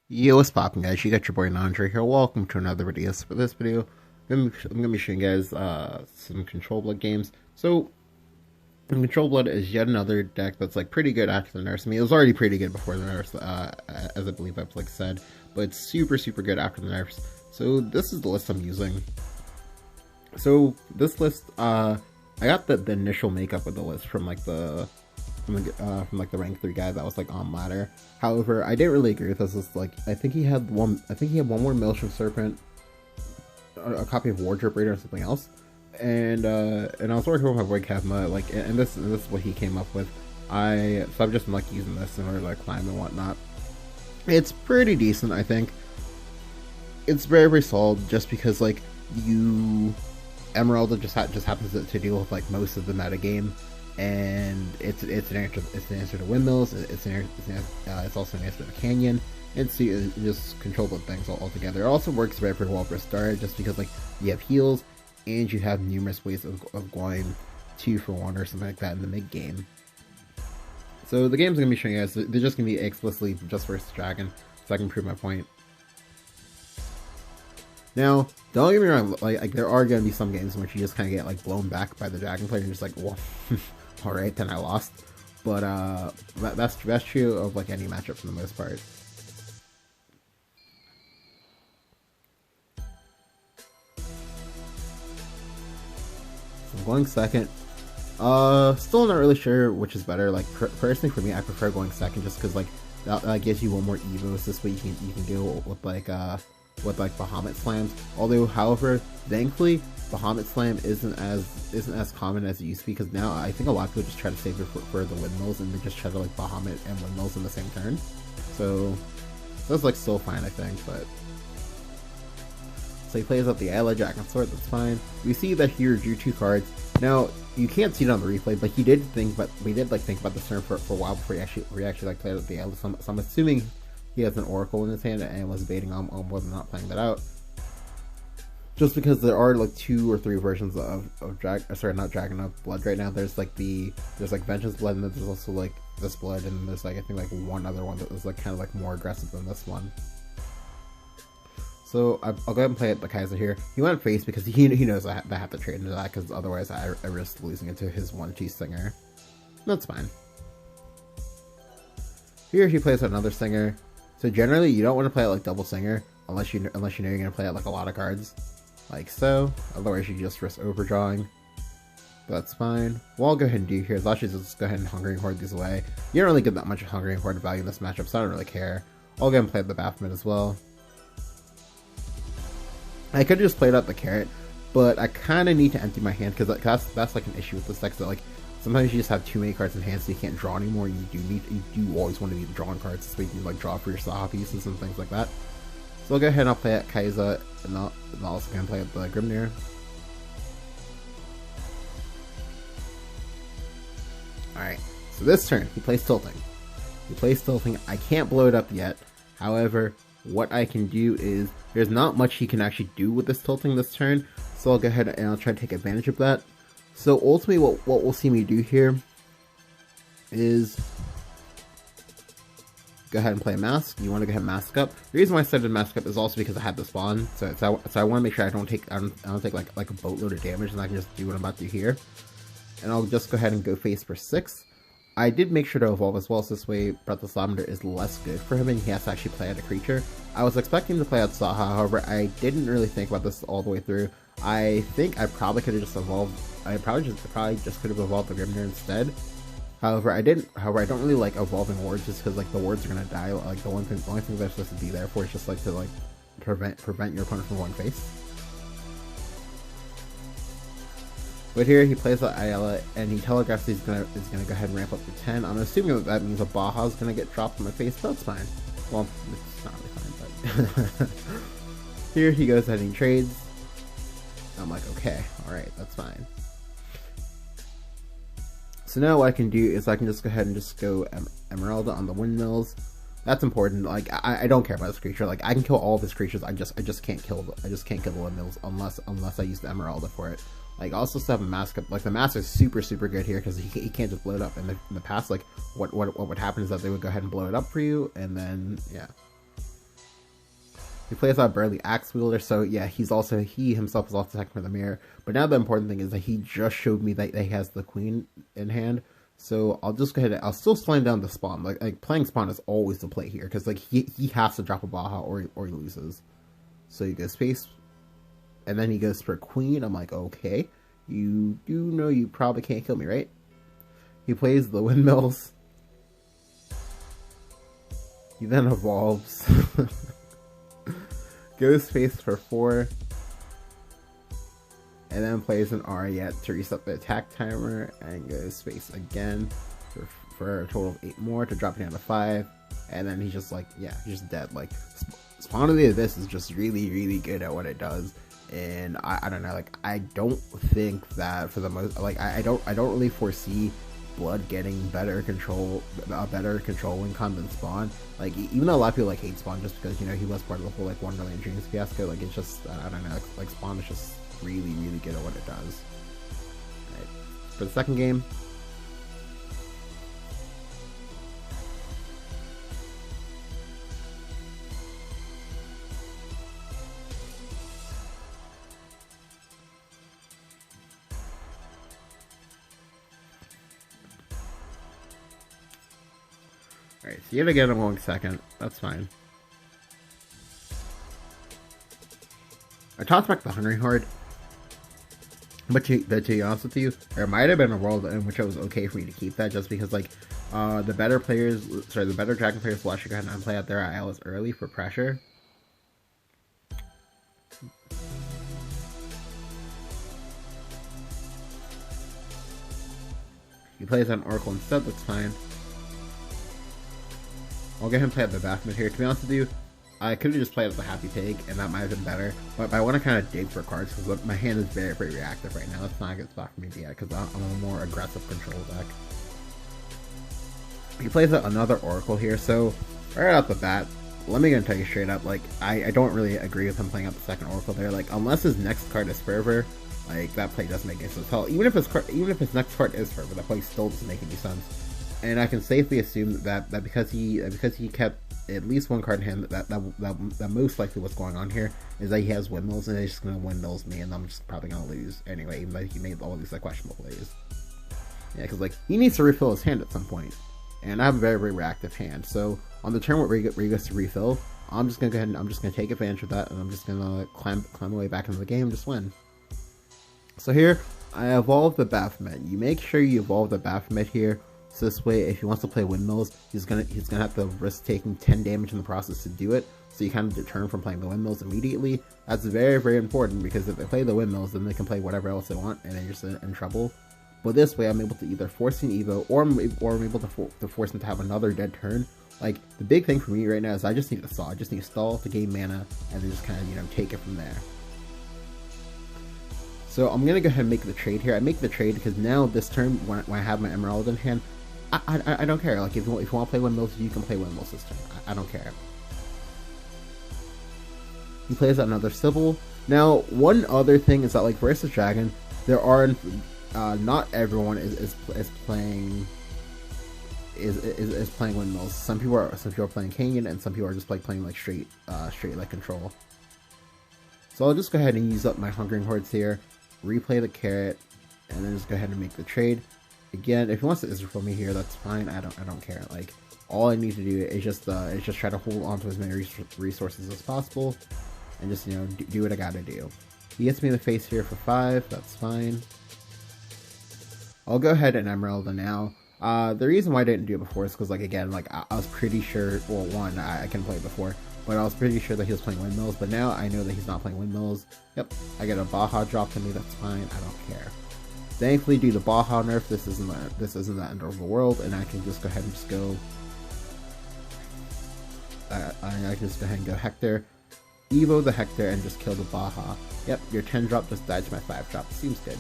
Yo, what's poppin', guys? You got your boy Nandre here. Welcome to another video. So for this video, I'm gonna be showing you guys some Control Blood games. So, Control Blood is yet another deck that's like pretty good after the nerfs. I mean, it was already pretty good before the nerfs, as I believe I've like said, but it's super good after the nerfs. So this is the list I'm using. So this list, I got the initial makeup of the list from like the rank 3 guy that was like on ladder. However, I didn't really agree with this. It's like I think he had one more Maelstrom Serpent, a copy of Wardrobe Raider, and something else. And I was working with my boy Kevma, like, and this is what he came up with. So I've just been like using this in order to like climb and whatnot. It's pretty decent, I think. It's very solid, just because like Emeralda just happens to deal with like most of the metagame. And it's an answer to windmills. It's also an answer to canyon. And so you just control the things all together. It also works very well for a starter, just because like you have heals and you have numerous ways of going 2 for 1 or something like that in the mid game. So the games I'm gonna be showing you guys, they're just gonna be explicitly just versus dragon, so I can prove my point. Now, don't get me wrong, like there are gonna be some games in which you just kind of get like blown back by the dragon player, and you're just like, well, all right, then I lost. But that's true of like any matchup for the most part. So I'm going second. Still not really sure which is better. Like personally, for me, I prefer going second, just because like that gives you one more evos. This way you can deal with like Bahamut slams. Although, however, thankfully, Bahamut slam isn't as common as it used to be, because now I think a lot of people just try to save it for the windmills, and they just try to like Bahamut and windmills in the same turn. So that's like still fine, I think. But so he plays up the Ayla Jack and Sword. That's fine. We see that he drew 2 cards. Now you can't see it on the replay, but we did think about this turn for a while before he actually like played up the Ayla. So I'm assuming he has an Oracle in his hand and was debating on whether or not playing that out. Just because there are like 2 or 3 versions of Blood right now. There's Vengeance Blood, and then there's also like this Blood, and there's like I think like one other one that was like kind of like more aggressive than this one. So I'll go ahead and play the Kaiser here. He went face because he knows I have to trade into that, because otherwise I risk losing it to his 1-2 Stinger. That's fine. Here he plays another Stinger. So generally, you don't want to play it like double Stinger unless you know you're gonna play it like a lot of cards, like so. Otherwise, you just risk overdrawing. But that's fine. What I'll go ahead and do here is actually just go ahead and Hungering Horde these away. You don't really get that much Hungering Horde value in this matchup, so I don't really care. I'll go ahead and play the Baphomet as well. I could have just played out the Carrot, but I kind of need to empty my hand, because that's like an issue with this deck. So like sometimes you just have too many cards in hand, so you can't draw anymore. You do always want to be drawing cards, so you can like draw for your Saha pieces and things like that. So I'll go ahead and I'll play at Kaiza, and I'll also gonna play at the Grimnir. Alright, so this turn, he plays Tilting. I can't blow it up yet. However, what I can do is, there's not much he can actually do with this Tilting this turn, so I'll go ahead and I'll try to take advantage of that. So ultimately, what we'll see me do here is go ahead and play Mask. You want to go ahead and Mask up. The reason why I started Mask up is also because I had the spawn, so I want to make sure I don't take like a boatload of damage, and I can just do what I'm about to do here. And I'll just go ahead and go face for 6. I did make sure to evolve as well, so this way Breath of Lavender is less good for him, and he has to actually play out a creature. I was expecting to play out Saha, however, I didn't really think about this all the way through. I think I probably could have just evolved. I probably just could have evolved the Grimnir instead. However, I didn't. However, I don't really like evolving wards, just because like the wards are gonna die. Like the only thing they're supposed to be there for is just like to like prevent your opponent from going face. But here he plays the Ayala, and he telegraphs he's gonna go ahead and ramp up to 10. I'm assuming that means a Baja is gonna get dropped in my face, but that's fine. Well, it's not really fine, but here he goes ahead and he trades. I'm like, okay, alright, that's fine. So now what I can do is I can just go ahead and just go Emeralda on the windmills. That's important. Like I don't care about this creature. Like I can kill all of his creatures. I just can't kill the windmills unless I use the Emeralda for it. Like I also still have a Mask up. Like the Mask is super good here, because he can't just blow it up. In the past, like what would happen is that they would go ahead and blow it up for you, and then yeah. He plays out Burly Axe Wielder, so yeah, he himself is also attacking for the mirror. But now the important thing is that he just showed me that he has the queen in hand. So I'll just go ahead and I'll still slam down the spawn. Like playing spawn is always the play here, because like he has to drop a Baja or he loses. So he goes space, and then he goes for queen. I'm like, okay, you do know you probably can't kill me, right? He plays the windmills. He then evolves. Goes space for 4. And then plays an Aria to reset the attack timer. And goes space again for a total of 8 more to drop it down to 5. And then he's just like, yeah, he's just dead. Like, Spawn of the Abyss is just really, really good at what it does. And I don't know, like, I don't think that for the most, like, I don't really foresee Blood getting better control when Con than Spawn. Like, even though a lot of people like hate Spawn just because, you know, he was part of the whole like Wonderland Dreams fiasco, like, it's just, I don't know, like Spawn is just really, really good at what it does. Right. For the second game, alright, so yet again I'm going second. That's fine. I tossed back the Hungry Horde, but to be honest with you, there might have been a world in which it was okay for me to keep that, just because like the better dragon players will actually go ahead and play out their ILs early for pressure. He plays an Oracle instead, that's fine. I'll get him play at the Baphomet here. To be honest with you, I could have just played at the Happy Pig, and that might have been better. But I want to kind of dig for cards, because my hand is very, very reactive right now. That's not a good spot for me to get, because I'm a more aggressive control deck. He plays another Oracle here, so right off the bat, let me go and tell you straight up, like, I don't really agree with him playing out the second Oracle there. Like, unless his next card is Fervor, like, that play doesn't make any sense at all. Even if his next card is Fervor, that play still doesn't make any sense. And I can safely assume that because he kept at least one card in hand, that most likely what's going on here is that he has windmills, and he's just gonna windmills me, and I'm just probably gonna lose anyway, even though he made all these like questionable plays. Yeah, because like he needs to refill his hand at some point, and I have a very, very reactive hand. So on the turn where he goes to refill, I'm just gonna go ahead and I'm just gonna take advantage of that, and I'm just gonna climb away back into the game and just win. So here I evolved the Baphomet. You make sure you evolve the Baphomet here. So this way, if he wants to play windmills, he's gonna have to risk taking 10 damage in the process to do it. So you kind of deter from playing the windmills immediately. That's very, very important, because if they play the windmills, then they can play whatever else they want, and then you're just in trouble. But this way, I'm able to either force an Evo, or I'm able to force him to have another dead turn. Like, the big thing for me right now is I just need to stall. I just need to stall to gain mana, and then just kind of, you know, take it from there. So I'm gonna go ahead and make the trade here. I make the trade because now this turn, when I have my Emeralda in hand, I don't care. Like, if you want to play windmills, you can play windmills this turn. I don't care. He plays another Sybil. Now, one other thing is that, like, versus Dragon, there are not everyone is playing playing windmills. Some people are playing Canyon, and some people are just like playing like straight like control. So I'll just go ahead and use up my Hungering Hordes here, replay the carrot, and then just go ahead and make the trade. Again, if he wants to Isra for me here, that's fine. I don't care. Like, all I need to do is just try to hold on to as many resources as possible, and just, you know, do what I gotta do. He gets me in the face here for 5. That's fine. I'll go ahead and Emeralda now. The reason why I didn't do it before is because, like, again, like, I was pretty sure. Well, one, I can play it before, but I was pretty sure that he was playing windmills. But now I know that he's not playing windmills. Yep, I get a Baja drop to me. That's fine. I don't care. Thankfully, due to Baja nerf, this isn't the end of the world, and I can just go ahead and just go. I can just go ahead and go Hector, Evo the Hector, and just kill the Baja. Yep, your 10 drop just died to my 5 drop. Seems good.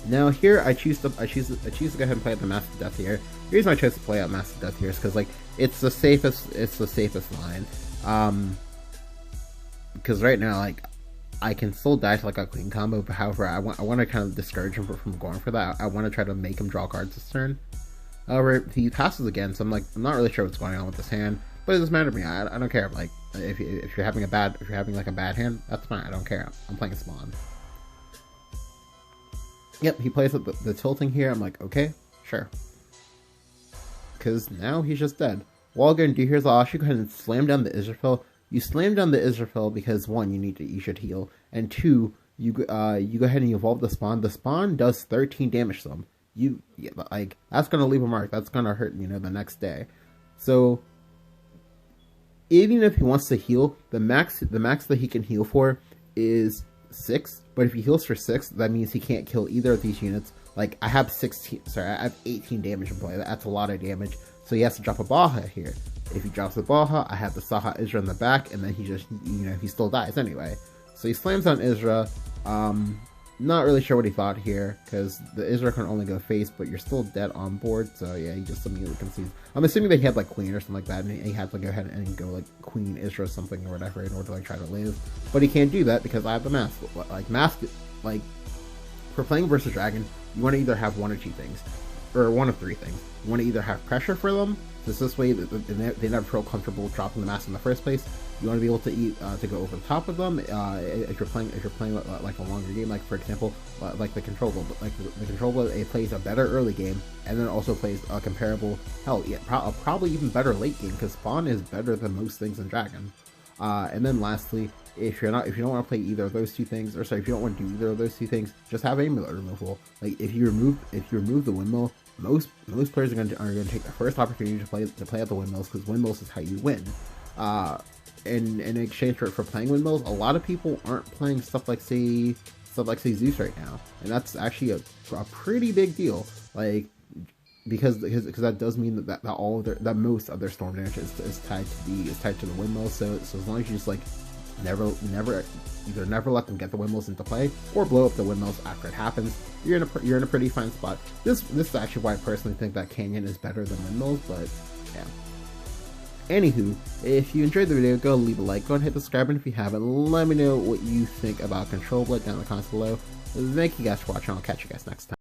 Now here I choose to go ahead and play out the Massive Death here. The reason I chose to play out Massive Death here is because, like, it's the safest line. Because right now, like, I can still die to like a Queen combo, but however, I want to kind of discourage him from going for that. I want to try to make him draw cards this turn. However, he passes again, so I'm like, I'm not really sure what's going on with this hand, but it doesn't matter to me. I don't care. Like, if you're having like a bad hand, that's fine. I don't care. I'm playing Spawn. Yep, he plays with the tilting here. I'm like, okay, sure. Because now he's just dead. What I'm going to do here is I'll actually go ahead and slam down the Israfel. You slam down the Israfel because, one, you should heal, and two, you go ahead and you evolve the Spawn. The Spawn does 13 damage to them. Like, that's going to leave a mark. That's going to hurt, the next day. So, even if he wants to heal, the max that he can heal for is 6. But if he heals for 6, that means he can't kill either of these units. Like, I have 18 damage in play. That's a lot of damage. So he has to drop a Baja here. If he drops the Baja, I have the Saha Isra in the back, and then he just, he still dies anyway. So he slams on Isra. Not really sure what he thought here, because the Isra can only go face, but you're still dead on board, so yeah, he just immediately concedes. I'm assuming that he had, like, Queen or something like that, and he had to go ahead and go, like, Queen Isra or something or whatever in order to, like, try to live. But he can't do that because I have the Mask. Like, for playing versus Dragon, you want to either have one or two things, or one of three things. You want to either have pressure for them, because this way they never feel comfortable dropping the Mask in the first place. You want to be able to to go over the top of them if you're playing like a longer game, like for example, like the Control Blood. Like the Control Blood, it plays a better early game, and then also plays a comparable, probably even better late game, because Spawn is better than most things in Dragon. And then lastly, if you don't want to play either of those two things, or sorry, if you don't want to do either of those two things, just have amulet removal. Like if you remove the windmill, most players are going to take the first opportunity to play at the windmills, because windmills is how you win. In exchange for playing windmills, a lot of people aren't playing stuff like say Zeus right now, and that's actually a pretty big deal. Like because that does mean that most of their storm damage is tied to the windmills. So as long as you just like never let them get the windmills into play, or blow up the windmills after it happens, you're in a pretty fine spot. This is actually why I personally think that Canyon is better than windmills, but yeah. Anywho, if you enjoyed the video, go leave a like, go and hit the subscribe button if you haven't. Let me know what you think about Control Blood down in the comments below. Thank you guys for watching. I'll catch you guys next time.